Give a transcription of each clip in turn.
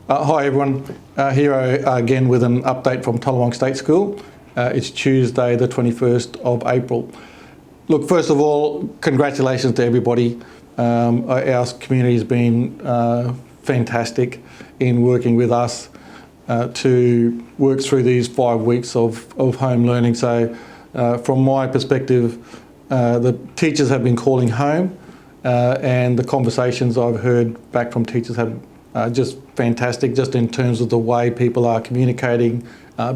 Hi everyone, here again with an update from Tallawong State School. It's Tuesday the 21st of April. Look, first of all, congratulations to everybody. Our community has been fantastic in working with us to work through these 5 weeks of home learning. So from my perspective, the teachers have been calling home and the conversations I've heard back from teachers have just fantastic, just in terms of the way people are communicating,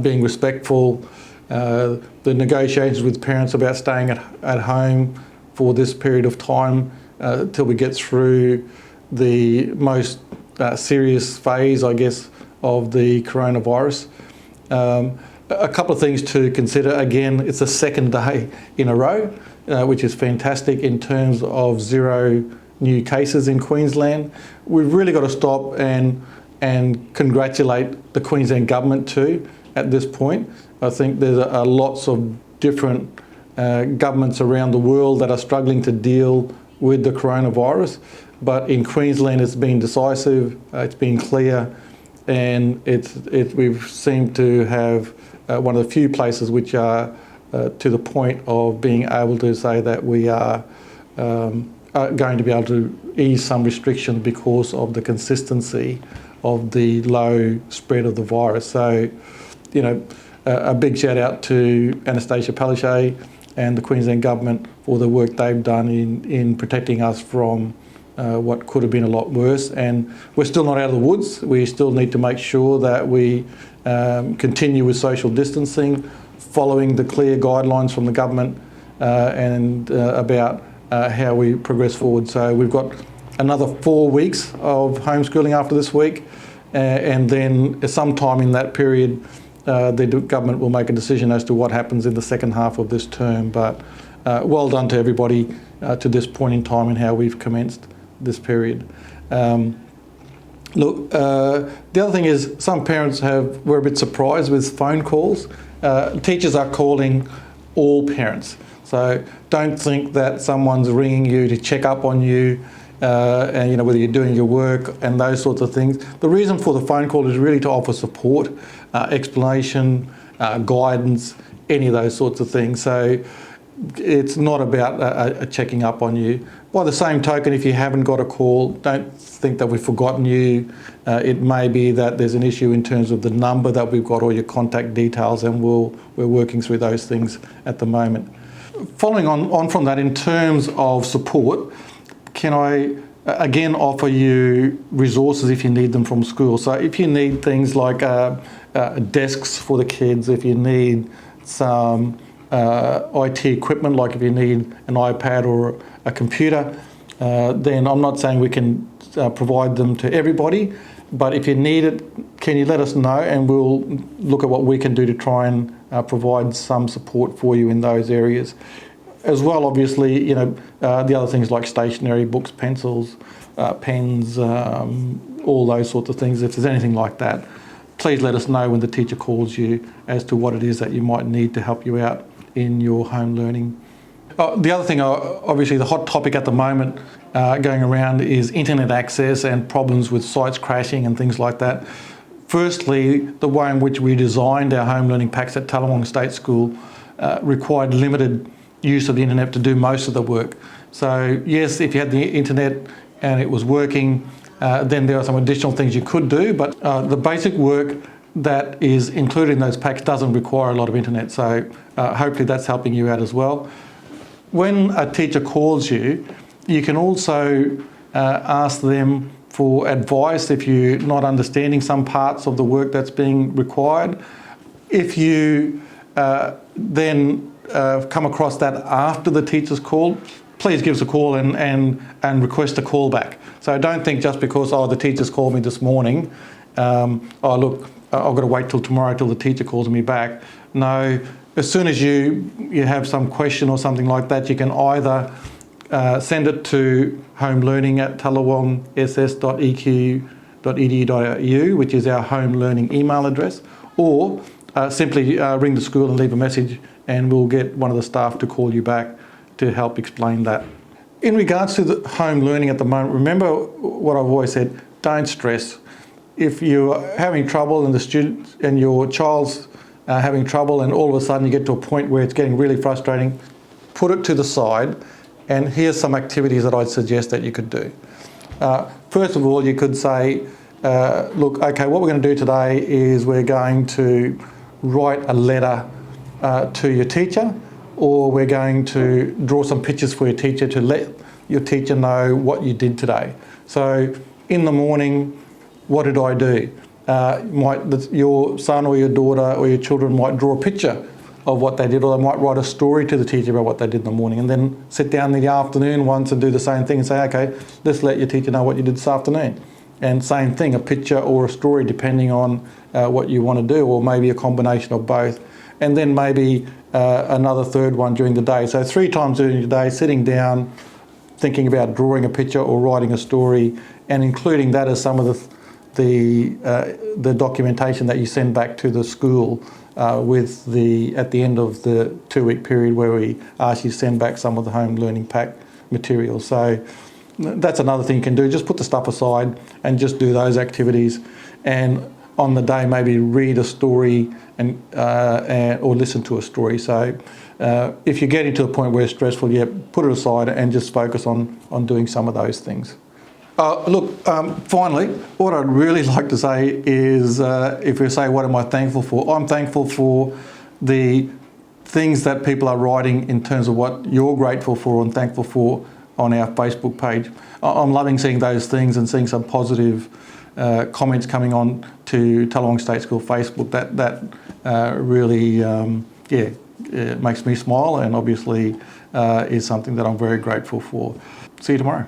being respectful, the negotiations with parents about staying at home for this period of time till we get through the most serious phase, I guess, of the coronavirus. A couple of things to consider. Again, it's the second day in a row, which is fantastic in terms of 0 new cases in Queensland. We've really got to stop and congratulate the Queensland government too at this point. I think there's lots of different governments around the world that are struggling to deal with the coronavirus, but in Queensland it's been decisive, it's been clear, and we've seemed to have one of the few places which are to the point of being able to say that we are going to be able to ease some restrictions because of the consistency of the low spread of the virus. So, you know, a big shout out to Anastasia Palaszczuk and the Queensland government for the work they've done in protecting us from what could have been a lot worse. And we're still not out of the woods. We still need to make sure that we continue with social distancing, following the clear guidelines from the government and about how we progress forward. So we've got another 4 weeks of homeschooling after this week, and then sometime in that period the government will make a decision as to what happens in the second half of this term. But well done to everybody to this point in time and how we've commenced this period. Look, the other thing is some parents were a bit surprised with phone calls. Teachers are calling all parents. So don't think that someone's ringing you to check up on you and, you know, whether you're doing your work and those sorts of things. The reason for the phone call is really to offer support, explanation, guidance, any of those sorts of things. So it's not about checking up on you. By the same token, if you haven't got a call, don't think that we've forgotten you. It may be that there's an issue in terms of the number that we've got or your contact details, and we're working through those things at the moment. Following on from that, in terms of support, can I again offer you resources if you need them from school? So if you need things like desks for the kids, if you need some IT equipment, like if you need an iPad or a computer, then I'm not saying we can provide them to everybody, but if you need it, can you let us know, and we'll look at what we can do to try and provide some support for you in those areas. As well, obviously, you know, the other things like stationery, books, pencils, pens, all those sorts of things. If there's anything like that, please let us know when the teacher calls you as to what it is that you might need to help you out in your home learning. The other thing, obviously the hot topic at the moment going around is internet access and problems with sites crashing and things like that. Firstly, the way in which we designed our home learning packs at Tallawong State School required limited use of the internet to do most of the work. So yes, if you had the internet and it was working, then there are some additional things you could do, but the basic work that is included in those packs doesn't require a lot of internet. So hopefully that's helping you out as well. When a teacher calls you, you can also ask them for advice if you're not understanding some parts of the work that's being required. If you then come across that after the teacher's call, please give us a call and request a call back. So don't think just because, the teacher's called me this morning, look, I've got to wait till tomorrow till the teacher calls me back. No, as soon as you have some question or something like that, you can either send it to homelearning@tallawongss.eq.edu.au, which is our home learning email address, or simply ring the school and leave a message, and we'll get one of the staff to call you back to help explain that. In regards to the home learning at the moment, remember what I've always said, don't stress. if you're having trouble and the student and your child's having trouble and all of a sudden you get to a point where it's getting really frustrating, put it to the side, and here's some activities that I'd suggest that you could do. First of all, you could say, look, okay, what we're going to do today is we're going to write a letter to your teacher, or we're going to draw some pictures for your teacher to let your teacher know what you did today. So in the morning, what did I do? Your son or your daughter or your children might draw a picture of what they did, or they might write a story to the teacher about what they did in the morning, and then sit down in the afternoon once and do the same thing and say, okay, let's let your teacher know what you did this afternoon. And same thing, a picture or a story depending on what you want to do, or maybe a combination of both. And then maybe another third one during the day. So 3 times during the day, sitting down, thinking about drawing a picture or writing a story, and including that as some of the documentation that you send back to the school at the end of the 2-week period, where we ask you to send back some of the home learning pack material. So that's another thing you can do. Just put the stuff aside and just do those activities, and on the day maybe read a story or listen to a story. So if you're getting to a point where it's stressful, put it aside and just focus on doing some of those things. Finally, what I'd really like to say is, if you say, what am I thankful for? I'm thankful for the things that people are writing in terms of what you're grateful for and thankful for on our Facebook page. I'm loving seeing those things and seeing some positive comments coming on to Tallawong State School Facebook. That really, it makes me smile, and obviously is something that I'm very grateful for. See you tomorrow.